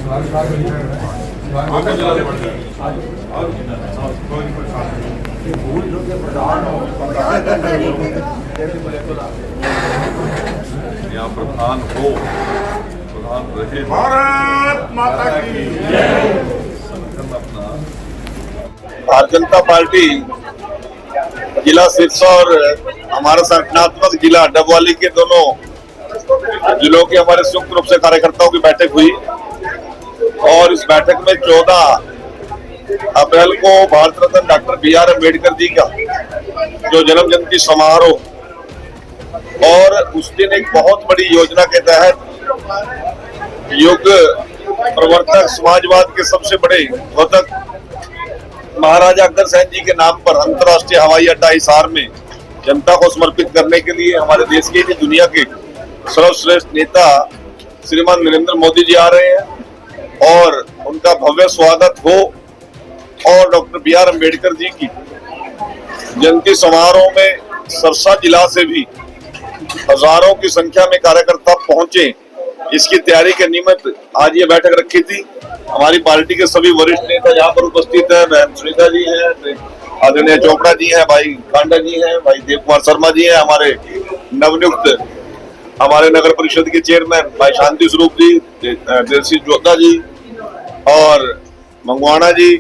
यहाँ प्रधान हो, प्रधान रहे। भारत माता की अपना भारतीय जनता पार्टी जिला सिरसा और हमारा संगठनात्मक जिला डबवाली के दोनों जिलों के हमारे संयुक्त रूप से कार्यकर्ताओं की बैठक हुई और इस बैठक में 14 अप्रैल को भारत रत्न डॉक्टर बी.आर. अम्बेडकर जी का जो जन्म जयंती समारोह और उस दिन एक बहुत बड़ी योजना के तहत युग प्रवर्तक समाजवाद के सबसे बड़े घोषक महाराजा अग्रसेन जी के नाम पर अंतर्राष्ट्रीय हवाई अड्डा हिसार में जनता को समर्पित करने के लिए हमारे देश के दुनिया के सर्वश्रेष्ठ नेता श्रीमान नरेंद्र मोदी जी आ रहे हैं और उनका भव्य स्वागत हो और डॉक्टर बी.आर. अम्बेडकर जी की जयंती समारोह में सरसा जिला से भी हजारों की संख्या में कार्यकर्ता पहुंचे। इसकी तैयारी के निमित्त आज ये बैठक रखी थी। हमारी पार्टी के सभी वरिष्ठ नेता यहाँ पर उपस्थित हैं। बहन सुनीता जी हैं, आदरणीय चोपड़ा जी हैं, भाई कांडा जी हैं, भाई देव कुमार शर्मा जी हैं, हमारे नवनियुक्त हमारे नगर परिषद के चेयरमैन भाई शांति स्वरूप जी, देसी जोधा जी और मंगवाना जी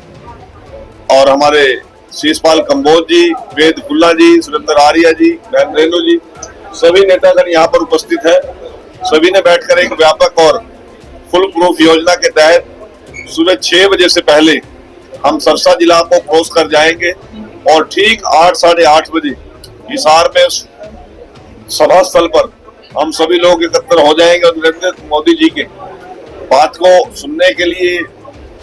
और हमारे शीशपाल कंबोज जी, वेद फुल्ला जी, सुरेंद्र आर्या जी, बहन रेणु जी, सभी नेतागण यहाँ पर उपस्थित है। सभी ने बैठकर एक व्यापक और फुल प्रूफ योजना के तहत सुबह 6 बजे से पहले हम सरसा जिला को क्रॉस कर जाएंगे और ठीक 8 साढ़े 8 बजे हिसार में सभा स्थल पर हम सभी लोग एकत्र हो जाएंगे और नरेंद्र मोदी जी के बात को सुनने के लिए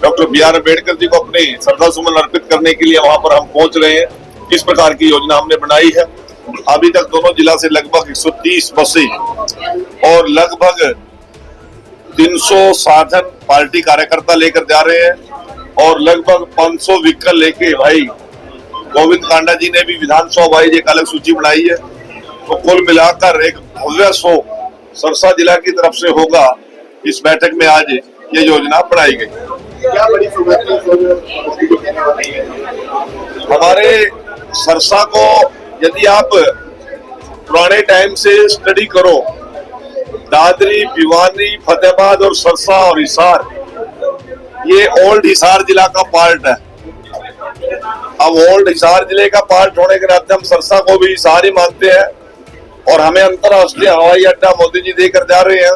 डॉक्टर बी.आर. अम्बेडकर जी को अपने श्रद्धा सुमन अर्पित करने के लिए वहां पर हम पहुंच रहे हैं। किस प्रकार की योजना हमने बनाई है, अभी तक दोनों जिला से लगभग 130 बसें और लगभग 300 साधन पार्टी कार्यकर्ता लेकर जा रहे हैं और लगभग 500 व्हीकल लेके भाई गोविंद कांडा जी ने भी विधानसभा वाइज एक अलग सूची बनाई है। तो कुल मिलाकर एक भव्य शो सरसा जिला की तरफ से होगा। इस बैठक में आज ये योजना बनाई गई। क्या बड़ी हमारे सरसा को यदि आप पुराने टाइम से स्टडी करो, दादरी, भिवानी, फतेहाबाद और सरसा और हिसार, ये ओल्ड हिसार जिला का पार्ट है। अब ओल्ड हिसार जिले का पार्ट होने के नाते हम सरसा को भी हिसार ही मानते हैं और हमें अंतर्राष्ट्रीय हवाई अड्डा मोदी जी देकर जा रहे हैं।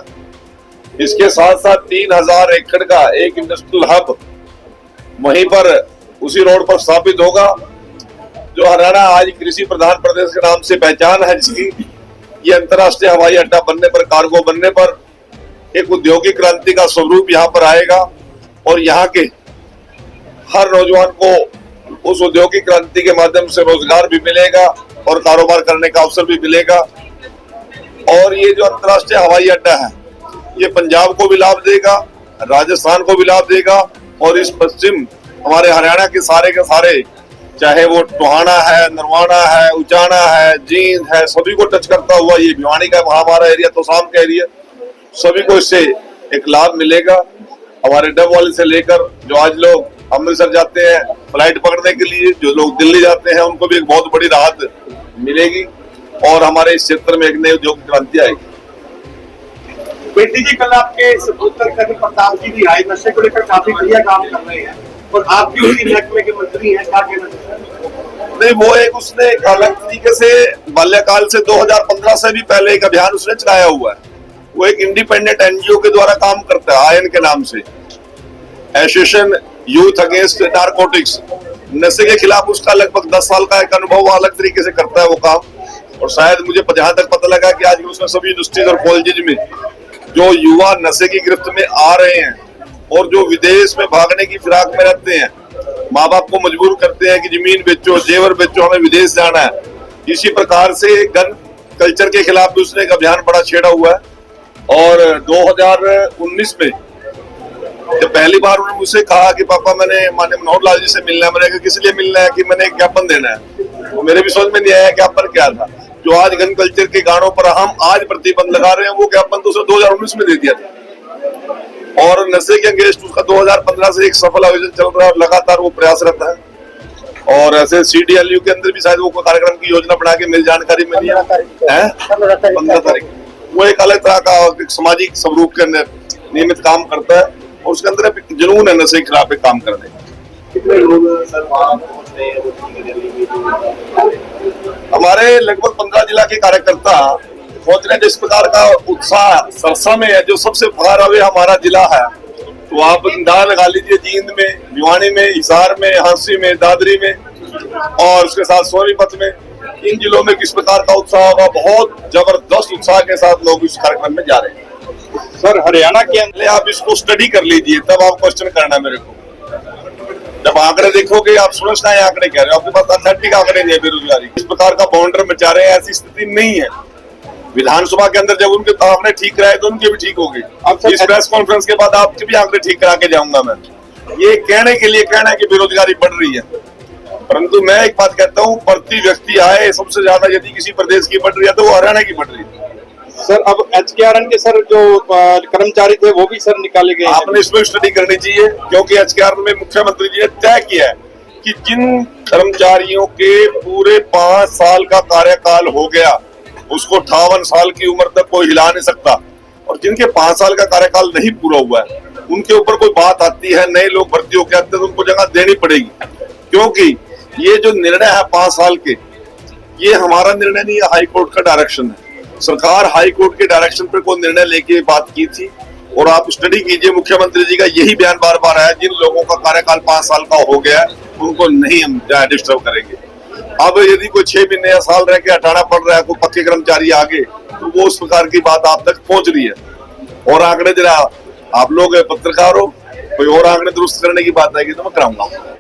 इसके साथ साथ 3000 एकड़ का एक इंडस्ट्रियल हब वहीं पर उसी रोड पर स्थापित होगा। जो हरियाणा आज कृषि प्रधान प्रदेश के नाम से पहचान है, जिसकी ये अंतर्राष्ट्रीय हवाई अड्डा बनने पर, कार्गो बनने पर एक औद्योगिक क्रांति का स्वरूप यहाँ पर आएगा और यहाँ के हर नौजवान को उस औद्योगिक क्रांति के माध्यम से रोजगार भी मिलेगा और कारोबार करने का अवसर भी मिलेगा। और ये जो अंतर्राष्ट्रीय हवाई अड्डा है, ये पंजाब को भी लाभ देगा, राजस्थान को भी लाभ देगा और इस पश्चिम हमारे हरियाणा के सारे चाहे वो टोहाना है, नरवाना है, उचाना है, जींद है, सभी को टच करता हुआ ये भिवानी का हमारा एरिया, तोसाम का एरिया, सभी को इससे एक लाभ मिलेगा। हमारे डबवाली से लेकर जो आज लोग अमृतसर जाते हैं फ्लाइट पकड़ने के लिए, जो लोग दिल्ली जाते हैं, उनको भी एक बहुत बड़ी राहत मिलेगी और हमारे इस क्षेत्र में एक नई उद्योग क्रांति आएगी। बेटी जी, कल आपके उत्तर कर्नल प्रताप जी भी आए, नशे को लेकर काफी बढ़िया काम कर रहे हैं और आप भी उसी महकमे के मंत्री हैं, क्या कहना चाहते हैं? नहीं, वो एक उसने एक अलग तरीके से बाल्यकाल से 2015 से भी पहले एक अभियान उसने चलाया हुआ है। वो एक इंडिपेंडेंट एनजीओ के द्वारा काम करता है, आयन के नाम से, एसोसिएशन यूथ अगेंस्ट नारकोटिक्स। नशे के खिलाफ उसका लगभग 10 साल का एक अनुभव, वो अलग तरीके से करता है वो काम। और शायद मुझे जहां तक पता लगा कि आज उसने सभी यूनिवर्सिटीज और कॉलेज में जो युवा नशे की गिरफ्त में आ रहे हैं और जो विदेश में भागने की फिराक में रहते हैं, माँ बाप को मजबूर करते हैं कि जमीन बेचो, जेवर बेचो, हमें विदेश जाना है। इसी प्रकार से गन कल्चर के खिलाफ भी उसने एक अभियान बड़ा छेड़ा हुआ है। और 2019 में जब पहली बार उन्होंने मुझसे कहा कि पापा मैंने माननीय मनोहर लाल जी से मिलना है, मैंने कहा किस लिए मिलना है, कि मैंने एक ज्ञापन देना है। तो मेरे भी समझ में नहीं आया ज्ञापन क्या था। जो आज गन कल्चर के गानों पर हम आज प्रतिबंध लगा रहे हैं, वो ज्ञापन तो 2019 में दे दिया था। और नशे के अगेंस्ट उसका 2015 से एक सफल आयोजन चल रहा है और लगातार वो प्रयासरत है। और ऐसे CDLU के अंदर भी शायद वो कोई कार्यक्रम की योजना बना के मिल जानकारी मिली है 15 तारीख। वो एक अलग तरह का एक सामाजिक स्वरूप के अंदर नियमित काम करता है और उसके अंदर एक जुनून है नशे के खिलाफ एक काम करने का। कितने लोग सर वहाँ पहुँच रहे हैं वो रैली में? हमारे लगभग 15 जिला के कार्यकर्ता पहुंच रहे हैं। जिस प्रकार का उत्साह सरसा में है, जो सबसे फरार अवे हमारा जिला है, तो आप अंदाजा लगा लीजिए जींद में, भिवानी में, हिसार में, हांसी में, दादरी में और उसके साथ सोनीपत में, इन जिलों में किस प्रकार का उत्साह होगा। बहुत जबरदस्त उत्साह के साथ लोग इस कार्यक्रम में जा रहे हैं। सर हरियाणा के अंदर आप इसको स्टडी कर लीजिए, तब आप क्वेश्चन करना मेरे को। जब आंकड़े देखोगे आप समझना है आंकड़े कह रहे हो, आपके पास अथेंटिक आंकड़े नहीं है बेरोजगारी। इस प्रकार का बाउंडर मचा रहे हैं, ऐसी स्थिति नहीं है। विधानसभा के अंदर जब उनके आंकड़े ठीक कराए तो उनके भी ठीक होंगे। इस प्रेस कॉन्फ्रेंस के बाद आपके भी आंकड़े ठीक करा के जाऊंगा मैं। ये कहने के लिए कहना है कि बेरोजगारी बढ़ रही है, परंतु मैं एक बात कहता हूँ, प्रति व्यक्ति आय सबसे ज्यादा यदि किसी प्रदेश की बढ़ रही है तो वो हरियाणा की बढ़ रही है। सर अब HKRN के सर जो कर्मचारी थे वो भी सर निकाले गए। आपने इसमें स्टडी करनी चाहिए, क्योंकि HKRN में मुख्यमंत्री जी ने तय किया है कि जिन कर्मचारियों के पूरे 5 साल का कार्यकाल हो गया उसको 58 साल की उम्र तक कोई हिला नहीं सकता, और जिनके 5 साल का कार्यकाल नहीं पूरा हुआ है उनके ऊपर कोई बात आती है, नए लोग भर्ती होकर आते हैं तो उनको जगह देनी पड़ेगी। क्योंकि ये जो निर्णय है 5 साल के, ये हमारा निर्णय नहीं है, हाई कोर्ट का डायरेक्शन है। सरकार हाई कोर्ट के डायरेक्शन पर कोई निर्णय लेके बात की थी, और आप स्टडी कीजिए, मुख्यमंत्री जी का यही बयान बार बार आया, जिन लोगों का कार्यकाल 5 साल का हो गया है उनको नहीं हम डिस्टर्ब करेंगे। अब यदि कोई 6 महीने या साल रह के हटाना पड़ रहा है, कोई पक्के कर्मचारी आगे, तो वो उस प्रकार की बात आप तक पहुंच रही है। और आंकड़े जरा आप लोग पत्रकार हो, कोई और आंकड़े दुरुस्त करने की बात आएगी तो मैं कराऊंगा।